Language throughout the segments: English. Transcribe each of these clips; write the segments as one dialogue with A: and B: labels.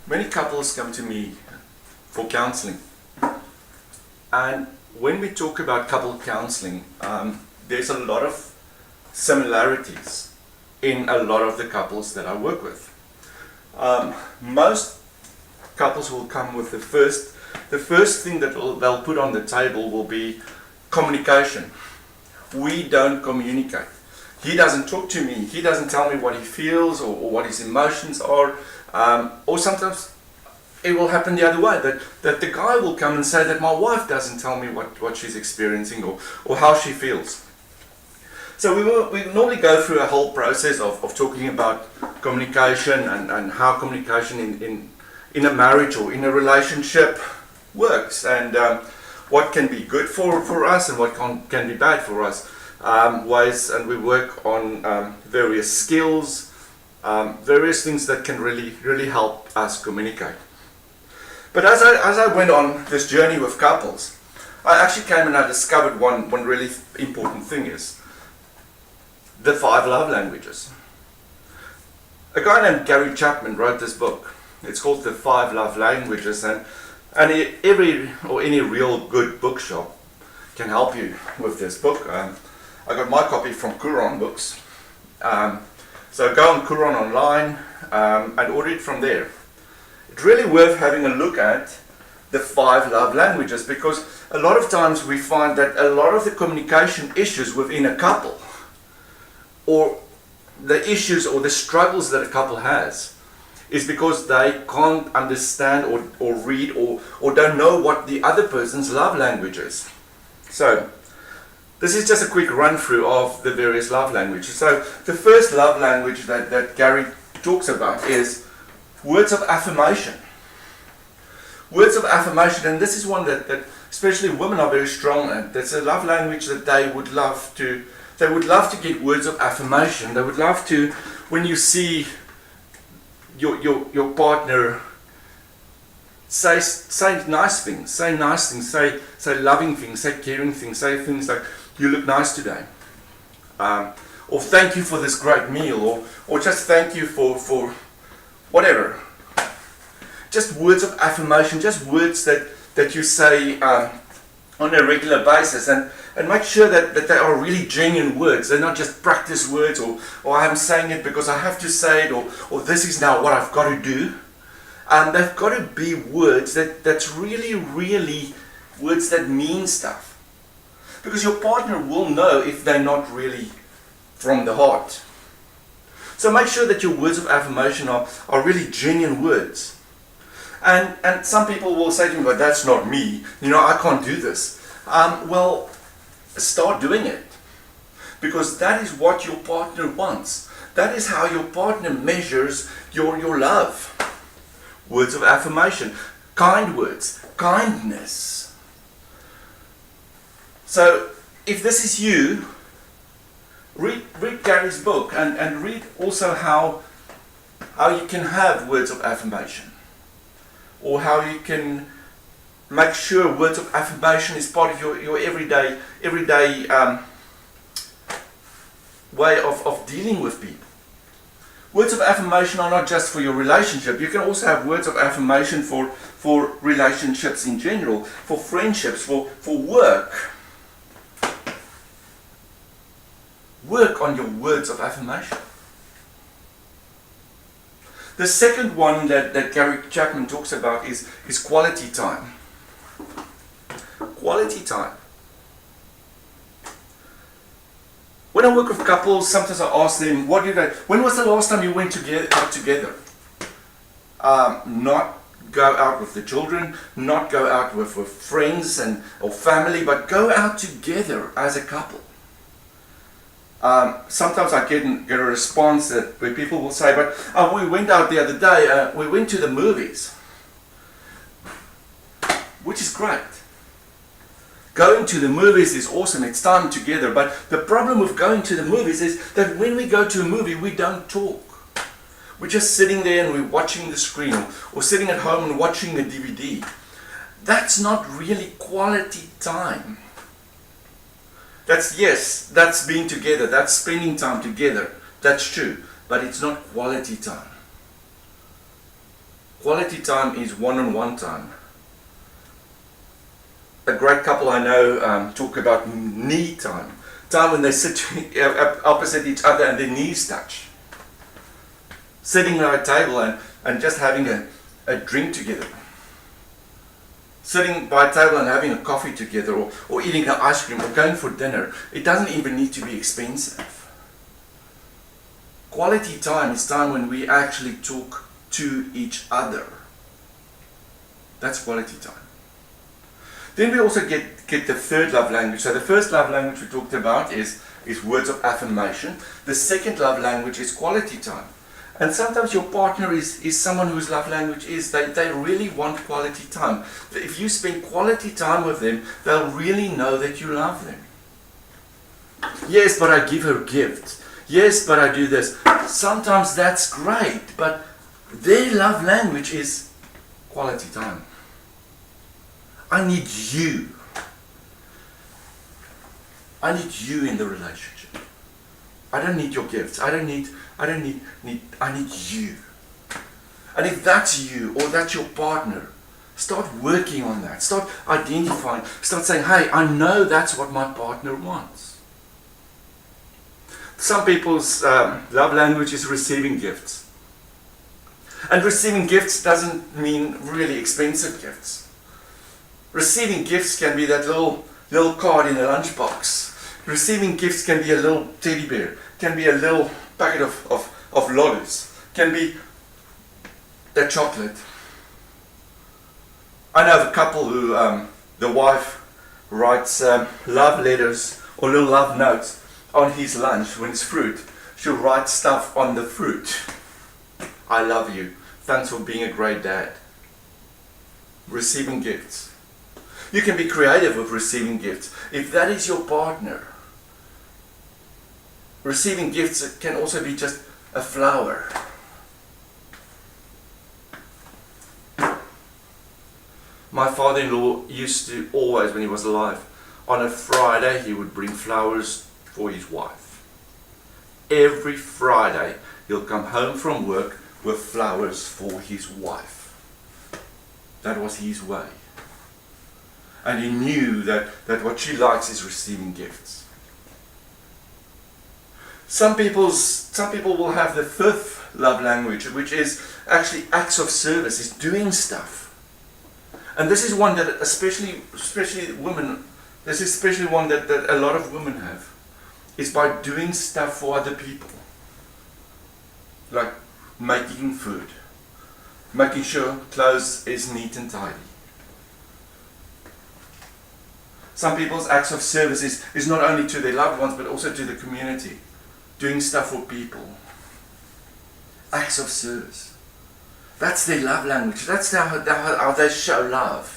A: Many couples come to me for counseling, and when we talk about couple counseling, there's a lot of similarities in a lot of the couples that I work with. Most couples will come with the first thing that they'll put on the table will be communication. We don't communicate. He doesn't talk to me. He doesn't tell me what he feels or what his emotions are. Or sometimes it will happen the other way, that the guy will come and say that my wife doesn't tell me what she's experiencing or how she feels. So we normally go through a whole process of talking about communication and how communication in a marriage or in a relationship works, and what can be good for us and what can be bad for us. Ways, and we work on various skills, various things that can really help us communicate. But as I went on this journey with couples, I actually came and I discovered one really important thing is the 5 love languages. A guy named Gary Chapman wrote this book. It's called The 5 Love Languages, and any real good bookshop can help you with this book. I got my copy from Quran Books. So go on Quran online and order it from there. It's really worth having a look at the 5 love languages, because a lot of times we find that a lot of the communication issues within a couple, or the issues or the struggles that a couple has, is because they can't understand or read or don't know what the other person's love language is. So this is just a quick run through of the various love languages. So the first love language that Gary talks about is words of affirmation. Words of affirmation, and this is one that especially women are very strong at. That's a love language that they would love to get words of affirmation. They would love to, when you see your partner say nice things, say loving things, say caring things, say things like, you look nice today, or thank you for this great meal, or just thank you for whatever. Just words of affirmation, just words that you say on a regular basis, and make sure that they are really genuine words. They're not just practice words, or I'm saying it because I have to say it, or this is now what I've got to do. They've got to be words that's really words that mean stuff. Because your partner will know if they're not really from the heart. So make sure that your words of affirmation are really genuine words. And some people will say to me, but that's not me. I can't do this. Well, start doing it. Because that is what your partner wants. That is how your partner measures your love. Words of affirmation, kind words, kindness. So if this is you, read Gary's book and read also how you can have words of affirmation, or how you can make sure words of affirmation is part of your everyday way of dealing with people. Words of affirmation are not just for your relationship. You can also have words of affirmation for relationships in general, for friendships, for work. Work on your words of affirmation. The second one that Gary Chapman talks about is quality time. Quality time. When I work with couples, sometimes I ask them, when was the last time you went out together? Not go out with the children, not go out with friends or family, but go out together as a couple. Sometimes I get a response where people will say, but we went out the other day, we went to the movies, which is great. Going to the movies is awesome, it's time together, but the problem with going to the movies is that when we go to a movie, we don't talk. We're just sitting there and we're watching the screen, or sitting at home and watching the DVD. That's not really quality time. That's being together, that's spending time together, that's true, but it's not quality time. Quality time is one-on-one time. A great couple I know talk about knee time. Time when they sit opposite each other and their knees touch. Sitting at a table and just having a drink together. Sitting by a table and having a coffee together, or eating an ice cream, or going for dinner. It doesn't even need to be expensive. Quality time is time when we actually talk to each other. That's quality time. Then we also get the third love language. So the first love language we talked about is words of affirmation. The second love language is quality time. And sometimes your partner is someone whose love language is they really want quality time. If you spend quality time with them, they'll really know that you love them. Yes, but I give her gifts. Yes, but I do this. Sometimes that's great, but their love language is quality time. I need you. I need you in the relationship. I don't need your gifts. I need you. And if that's you or that's your partner, start working on that. Start identifying. Start saying, hey, I know that's what my partner wants. Some people's love language is receiving gifts. And receiving gifts doesn't mean really expensive gifts. Receiving gifts can be that little card in a lunchbox. Receiving gifts can be a little teddy bear, can be a little packet of lollies, can be that chocolate. I know of a couple who the wife writes love letters or little love notes on his lunch when it's fruit. She'll write stuff on the fruit. I love you. Thanks for being a great dad. Receiving gifts. You can be creative with receiving gifts. If that is your partner, receiving gifts can also be just a flower. My father-in-law used to always, when he was alive, on a Friday he would bring flowers for his wife. Every Friday he'll come home from work with flowers for his wife. That was his way. And he knew that what she likes is receiving gifts. Some people will have the fifth love language, which is actually acts of service, is doing stuff. And this is one that especially women, this is especially one that a lot of women have, is by doing stuff for other people. Like making food, making sure clothes is neat and tidy. Some people's acts of service is not only to their loved ones, but also to the community. Doing stuff for people. Acts of service. That's their love language. That's how they show love.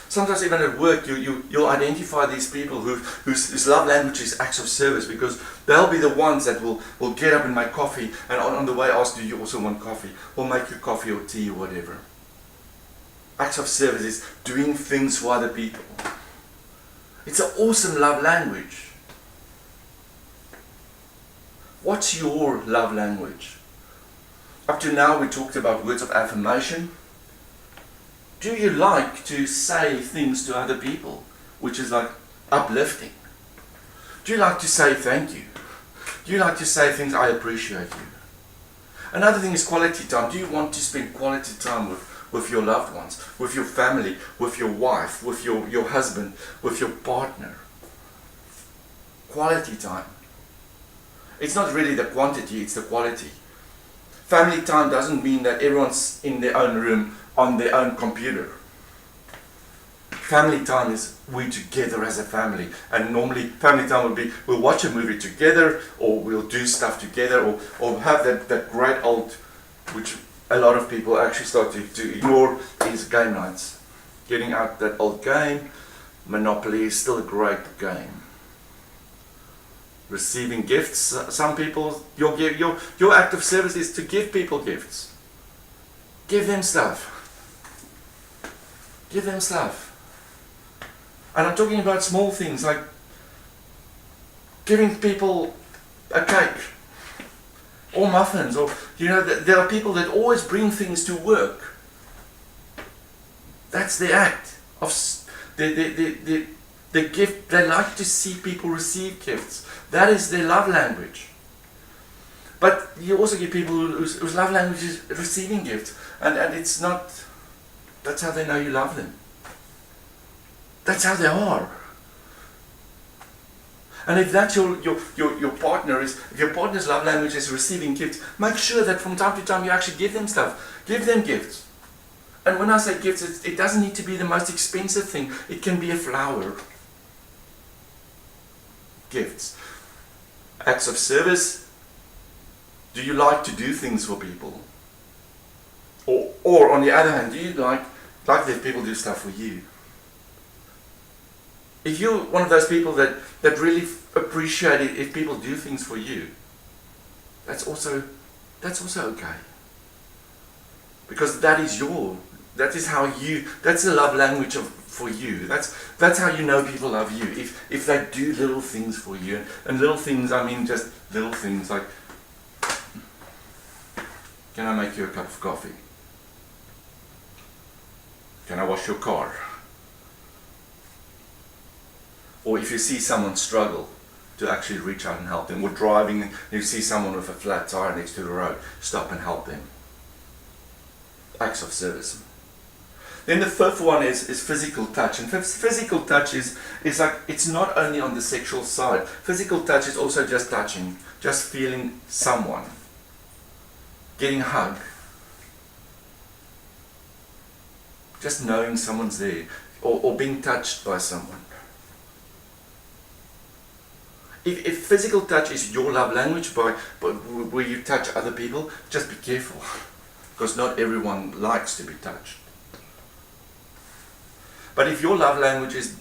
A: Sometimes even at work, you'll identify these people whose love language is acts of service, because they'll be the ones that will get up and make coffee, and on the way ask, do you also want coffee? Or make you coffee or tea or whatever. Acts of service is doing things for other people. It's an awesome love language. What's your love language? Up to now we talked about words of affirmation. Do you like to say things to other people, which is like uplifting? Do you like to say thank you? Do you like to say things, I appreciate you? Another thing is quality time. Do you want to spend quality time with your loved ones, with your family, with your wife, with your husband, with your partner? Quality time. It's not really the quantity, it's the quality. Family time doesn't mean that everyone's in their own room on their own computer. Family time is we together as a family, and normally family time will be we'll watch a movie together, or we'll do stuff together, or have that great old, which a lot of people actually start to ignore, is game nights. Getting out that old game. Monopoly is still a great game. Receiving gifts. Some people, your act of service is to give people gifts. Give them stuff. Give them stuff. And I'm talking about small things like giving people a cake or muffins, or there are people that always bring things to work. That's the act of the gift. They like to see people receive gifts. That is their love language. But you also get people whose love language is receiving gifts, and it's not. That's how they know you love them. That's how they are. And if that's your partner is, if your partner's love language is receiving gifts, make sure that from time to time you actually give them stuff. Give them gifts. And when I say gifts, it doesn't need to be the most expensive thing. It can be a flower. Gifts. Acts of service. Do you like to do things for people? Or on the other hand, do you like that people do stuff for you? If you're one of those people that really appreciate it if people do things for you, that's also okay. Because that's the love language for you. That's how you know people love you. If they do little things for you, and little things, I mean just little things like, can I make you a cup of coffee? Can I wash your car? Or if you see someone struggle, to actually reach out and help them. Or driving, and you see someone with a flat tire next to the road, stop and help them. Acts of service. Then the fifth one is physical touch. And physical touch is like, it's not only on the sexual side. Physical touch is also just touching, just feeling someone, getting a hug, just knowing someone's there, or being touched by someone. If physical touch is your love language, but where you touch other people, just be careful, because not everyone likes to be touched. But if your love language is,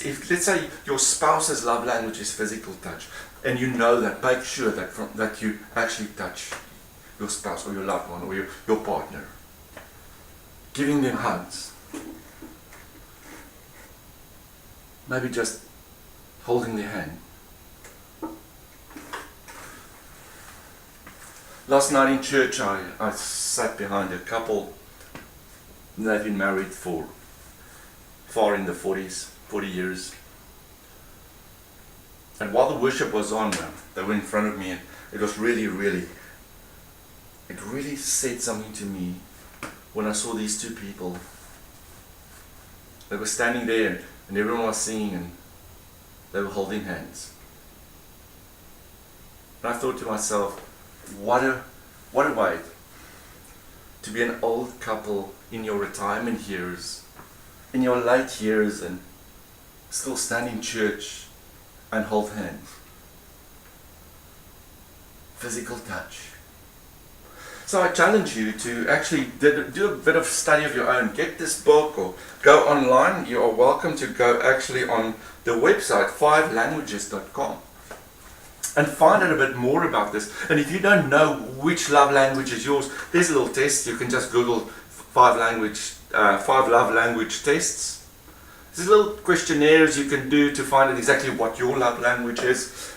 A: if let's say your spouse's love language is physical touch, and you know that, make sure that you actually touch your spouse or your loved one or your partner, giving them hugs, maybe just holding their hand. Last night in church, I sat behind a couple. They've been married for far in the 40s, 40 years. And while the worship was on, they were in front of me, and it was really said something to me when I saw these two people. They were standing there, and everyone was singing, and they were holding hands. And I thought to myself, what a way to be an old couple in your retirement years, in your late years, and still stand in church and hold hands. Physical touch. So I challenge you to actually do a bit of study of your own. Get this book or go online. You are welcome to go actually on the website 5languages.com. and find out a bit more about this. And if you don't know which love language is yours, there's a little test. You can just Google 5 love language tests. There's little questionnaires you can do to find out exactly what your love language is.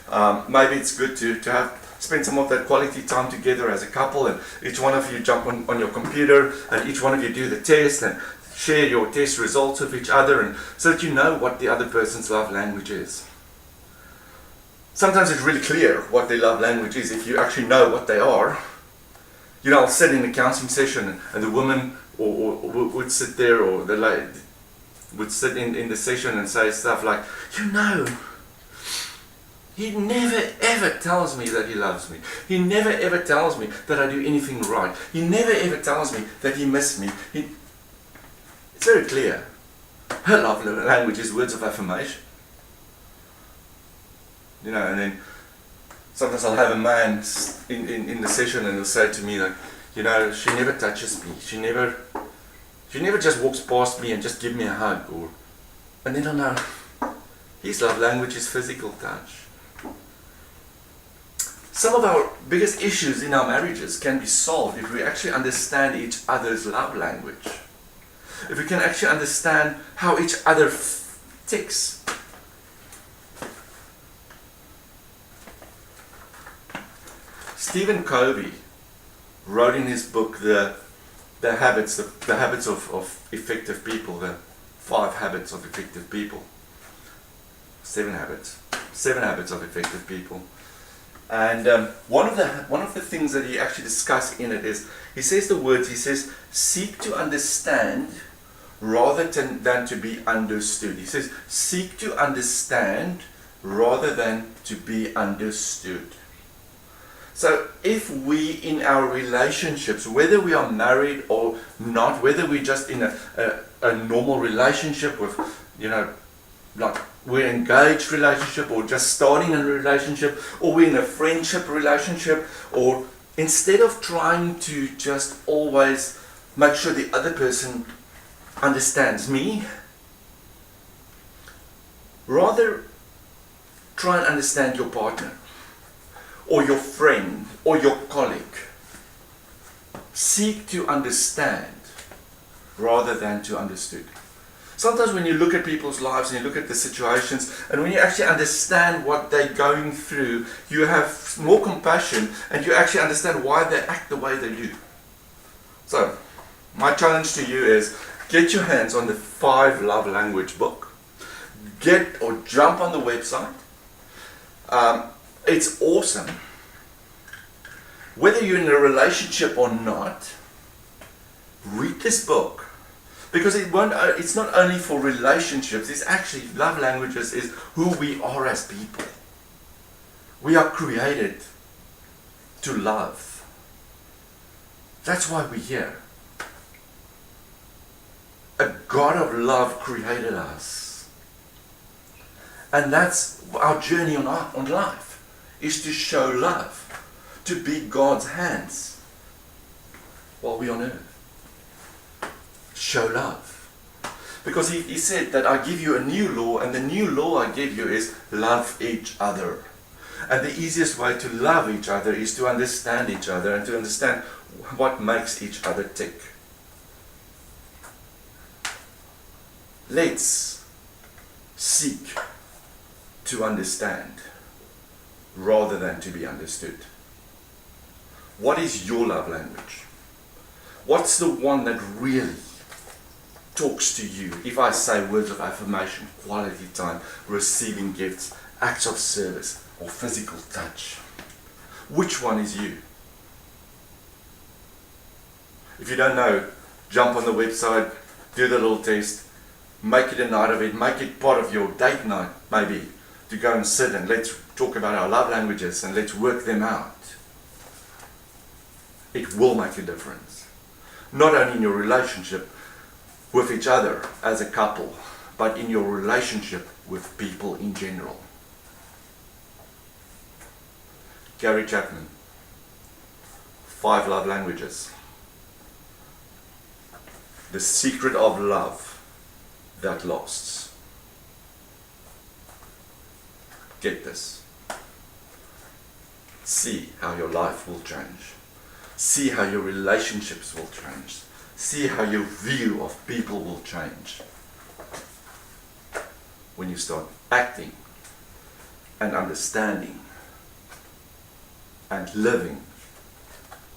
A: Maybe it's good to spend some of that quality time together as a couple, and each one of you jump on your computer, and each one of you do the test and share your test results with each other, and so that you know what the other person's love language is. Sometimes it's really clear what their love language is if you actually know what they are. I'll sit in a counseling session, and the woman would sit there, or the lady would sit in the session and say stuff like, he never ever tells me that he loves me. He never ever tells me that I do anything right. He never ever tells me that he missed me. It's very clear. Her love language is words of affirmation. And then sometimes I'll have a man in the session, and he'll say to me like, she never touches me. She never just walks past me and just gives me a hug. And then I'll know his love language is physical touch. Some of our biggest issues in our marriages can be solved if we actually understand each other's love language. If we can actually understand how each other ticks. Stephen Covey wrote in his book the habits of effective people, the 5 habits of effective people. 7 habits of effective people. And one of the things that he actually discussed in it is, he says the words, he says, seek to understand rather than to be understood. He says, seek to understand rather than to be understood. So if we in our relationships, whether we are married or not, whether we're just in a normal relationship with, like we're engaged relationship, or just starting a relationship, or we're in a friendship relationship, or instead of trying to just always make sure the other person understands me, rather try and understand your partner, or your friend, or your colleague. Seek to understand rather than to understood. Sometimes when you look at people's lives and you look at the situations, and when you actually understand what they're going through, you have more compassion and you actually understand why they act the way they do. So, my challenge to you is, get your hands on the 5 love language book. Get or jump on the website. It's awesome. Whether you're in a relationship or not, read this book. Because it's not only for relationships, it's actually, love languages is who we are as people. We are created to love. That's why we're here. A God of love created us. And that's our journey on life, is to show love, to be God's hands while we're on earth. Show love. Because he said that I give you a new law, and the new law I give you is love each other. And the easiest way to love each other is to understand each other and to understand what makes each other tick. Let's seek to understand rather than to be understood. What is your love language? What's the one that really talks to you? If I say words of affirmation, quality time, receiving gifts, acts of service, or physical touch, which one is you? If you don't know, jump on the website, do the little test, make it a night of it, make it part of your date night, maybe, to go and sit and let's talk about our love languages and let's work them out. It will make a difference. Not only in your relationship with each other as a couple, but in your relationship with people in general. Gary Chapman, 5 love languages. The secret of love that lasts. Get this. See how your life will change. See how your relationships will change. See how your view of people will change when you start acting and understanding and living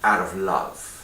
A: out of love.